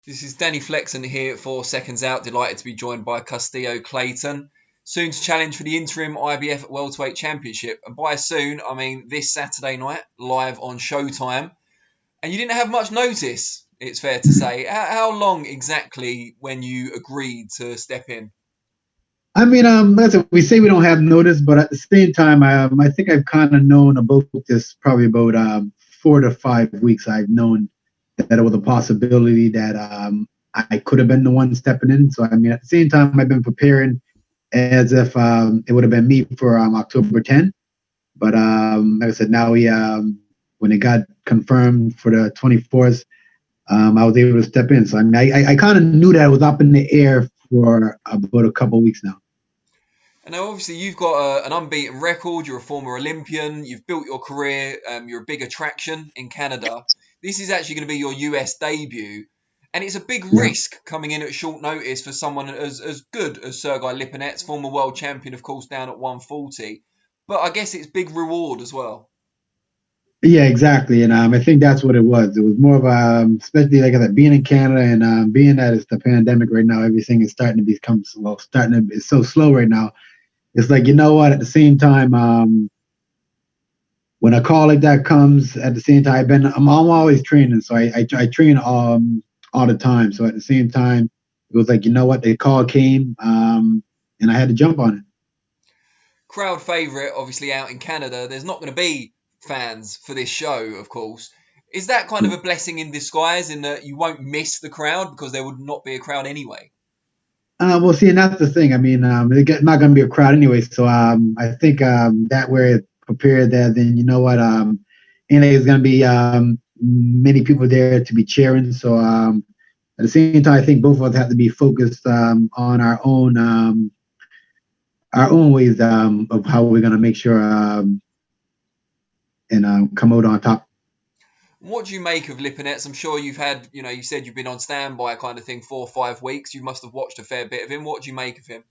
This is Danny Flexen here for Seconds Out. Delighted to be joined by Custio Clayton. Soon to challenge for the interim IBF Welterweight Championship. And by soon, I mean this Saturday night, live on Showtime. And you didn't have much notice, it's fair to say. How long exactly when you agreed to step in? I mean, we say we don't have notice, but at the same time, I think I've kind of known about this probably about 4 to 5 weeks. I've known that it was a possibility that I could have been the one stepping in. So, I mean, at the same time, I've been preparing as if it would have been me for October 10th. But like I said, now when it got confirmed for the 24th, I was able to step in. So, I mean, I kind of knew that it was up in the air for about a couple of weeks now. And now, obviously, you've got an unbeaten record. You're a former Olympian. You've built your career. You're a big attraction in Canada. This is actually going to be your US debut. And it's a big risk coming in at short notice for someone as good as Sergey Lipinets, former world champion, of course, down at 140. But I guess it's big reward as well. Yeah, exactly. And I think that's what it was. It was more of especially like I said, being in Canada and being that it's the pandemic right now, everything is starting to become slow. It's so slow right now. It's like, you know what, at the same time, when a call like that comes, at the same time, I'm always training. So I train all the time. So at the same time, it was like, you know what, the call came and I had to jump on it. Crowd favorite, obviously, out in Canada. There's not going to be fans for this show, of course. Is that kind of a blessing in disguise in that you won't miss the crowd because there would not be a crowd anyway? Well, see, and that's the thing. I mean, it's not going to be a crowd anyway. So I think that we're prepared there, then you know what, and there's going to be many people there to be cheering. So at the same time, I think both of us have to be focused on our own ways of how we're going to make sure and come out on top. What do you make of Lipinets? I'm sure you've had, you said you've been on standby kind of thing 4 or 5 weeks. You must have watched a fair bit of him. What do you make of him?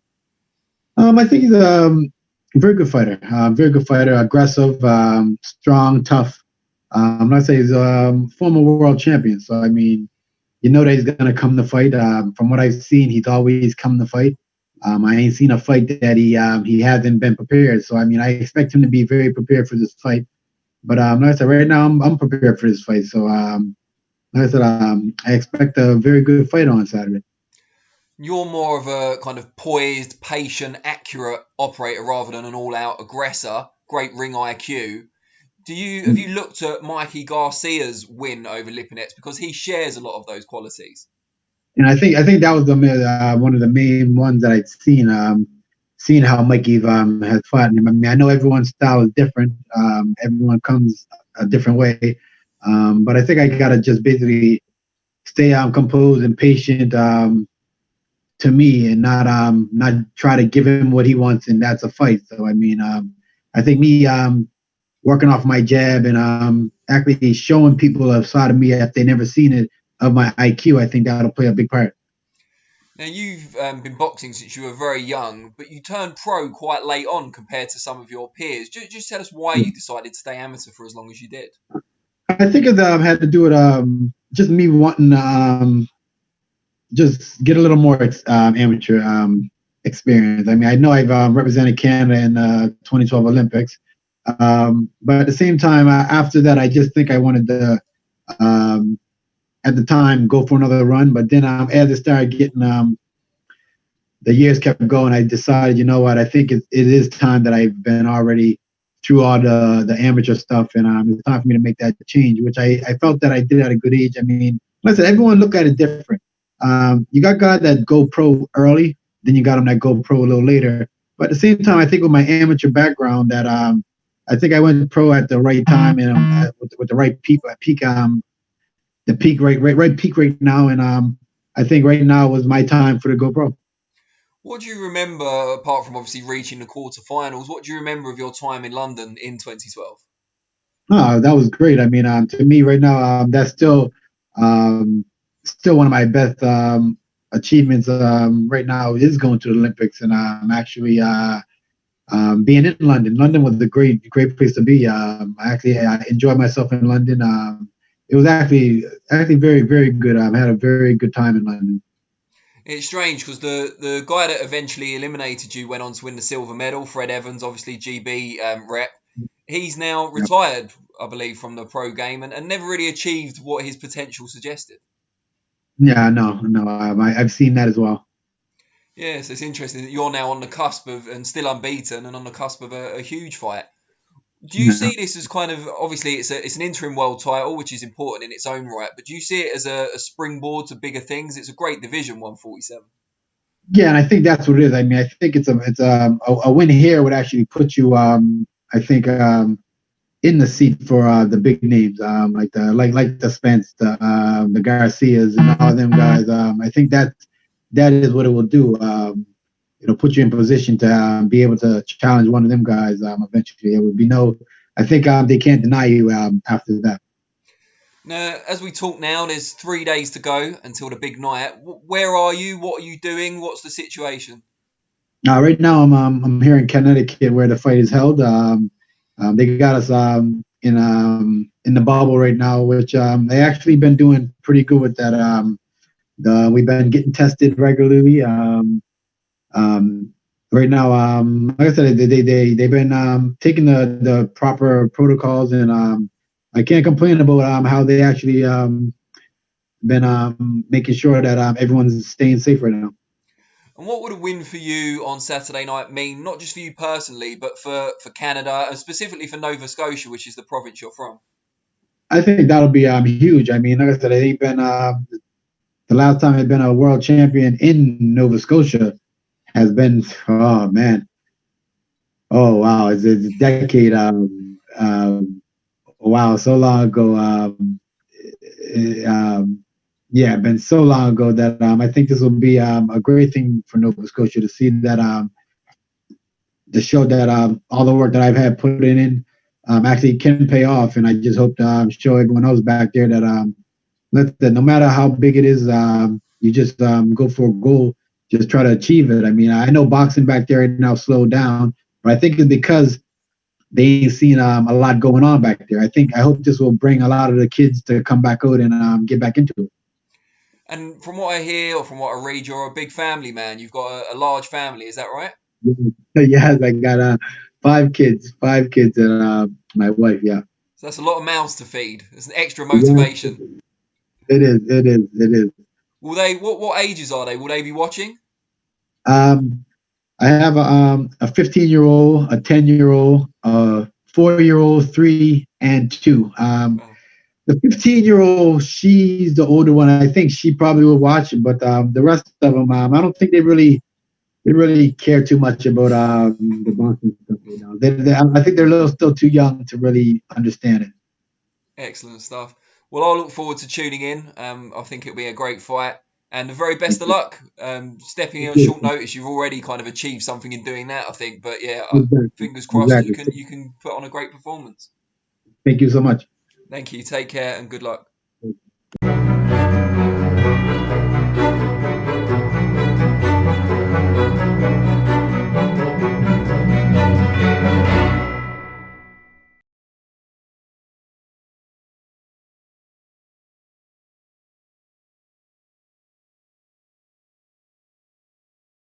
I think he's a very good fighter. Aggressive, strong, tough. I'm not saying he's a former world champion. So, I mean, you know that he's going to come to fight. From what I've seen, he's always come to fight. I ain't seen a fight that he hasn't been prepared. So, I mean, I expect him to be very prepared for this fight. But like I said, right now I'm prepared for this fight. So like I said, I expect a very good fight on Saturday. You're more of a kind of poised, patient, accurate operator rather than an all-out aggressor. Great ring IQ. Have you looked at Mikey Garcia's win over Lipinets because he shares a lot of those qualities? And I think that was one of the main ones that I'd seen. Seeing how Mikey has fought him. I mean, I know everyone's style is different. Everyone comes a different way. But I think I got to just basically stay composed and patient to me and not try to give him what he wants, and that's a fight. So, I mean, I think me working off my jab and actually showing people a side of me if they never seen it of my IQ, I think that'll play a big part. Now, you've been boxing since you were very young, but you turned pro quite late on compared to some of your peers. Just tell us why you decided to stay amateur for as long as you did. I think it had to do with just me wanting just get a little more amateur experience. I mean, I know I've represented Canada in the 2012 Olympics, but at the same time, after that, I just think I wanted to at the time go for another run. But then as it started getting the years kept going, I decided, you know what, I think it is time that I've been already through all the amateur stuff, and it's time for me to make that change, which I felt that I did at a good age. I mean, listen, everyone look at it different. You got guys that go pro early, then you got them that go pro a little later. But at the same time, I think with my amateur background that I think I went pro at the right time and with the right people at peak the peak right now, and I think right now was my time for the GoPro. What do you remember, apart from obviously reaching the quarterfinals? What do you remember of your time in London in 2012? Oh, that was great. I mean, to me right now, that's still one of my best achievements. Right now is going to the Olympics, and I'm actually being in London. London was a great place to be. I enjoyed myself in London. it was actually very, very good. I had a very good time in London. It's strange because the guy that eventually eliminated you went on to win the silver medal. Fred Evans, obviously GB rep. He's now Yep. retired, I believe, from the pro game and never really achieved what his potential suggested. Yeah, no, I've seen that as well. Yes, it's interesting that you're now on the cusp of and still unbeaten and on the cusp of a huge fight. Do you Yeah. see this as kind of obviously it's an interim world title, which is important in its own right, but do you see it as a springboard to bigger things? It's a great division, 147. Yeah, and I think that's what it is. I mean, I think it's a win here would actually put you, I think, in the seat for the big names, like the Spence, the Garcias, and all them guys. I think that is what it will do. It'll put you in position to be able to challenge one of them guys eventually. It would be no, I think they can't deny you after that. Now, as we talk now, there's 3 days to go until the big night. Where are you? What are you doing? What's the situation? Right now, I'm here in Connecticut where the fight is held. They got us in the bubble right now, which they actually been doing pretty good with that. We've been getting tested regularly. Um, right now, like I said, they've been taking the proper protocols, and I can't complain about how they actually been making sure that everyone's staying safe right now. And what would a win for you on Saturday night mean, not just for you personally, but for Canada and specifically for Nova Scotia, which is the province you're from? I think that'll be huge. I mean, like I said, they've been the last time they've been a world champion in Nova Scotia has been, oh man, oh wow, it's a decade. Wow, so long ago. Yeah, been so long ago that I think this will be a great thing for Nova Scotia to see that to show that all the work that I've had put in actually can pay off, and I just hope to show everyone else back there that that no matter how big it is, you just go for a goal, just try to achieve it. I mean, I know boxing back there right now slowed down, but I think it's because they ain't seen a lot going on back there. I hope this will bring a lot of the kids to come back out and get back into it. And from what I hear or from what I read, you're a big family man. You've got a large family. Is that right? Yes, I got five kids, and my wife. Yeah. So that's a lot of mouths to feed. It's an extra Yeah, motivation. it is. Will they? What ages are they? Will they be watching? Um, I have a 15-year-old, a 10-year-old, a 4-year-old, 3 and 2. Oh, The 15-year-old, she's the older one. I think she probably will watch it, but the rest of them, I don't think they really care too much about the boxing stuff right now. I think they're still too young to really understand it. excellent stuff. Well, I'll look forward to tuning in. I think it'll be a great fight. And the very best of luck. Stepping in on short notice, you've already kind of achieved something in doing that, I think. But yeah, Exactly. fingers crossed that Exactly. you can put on a great performance. Thank you so much. Thank you. Take care and good luck.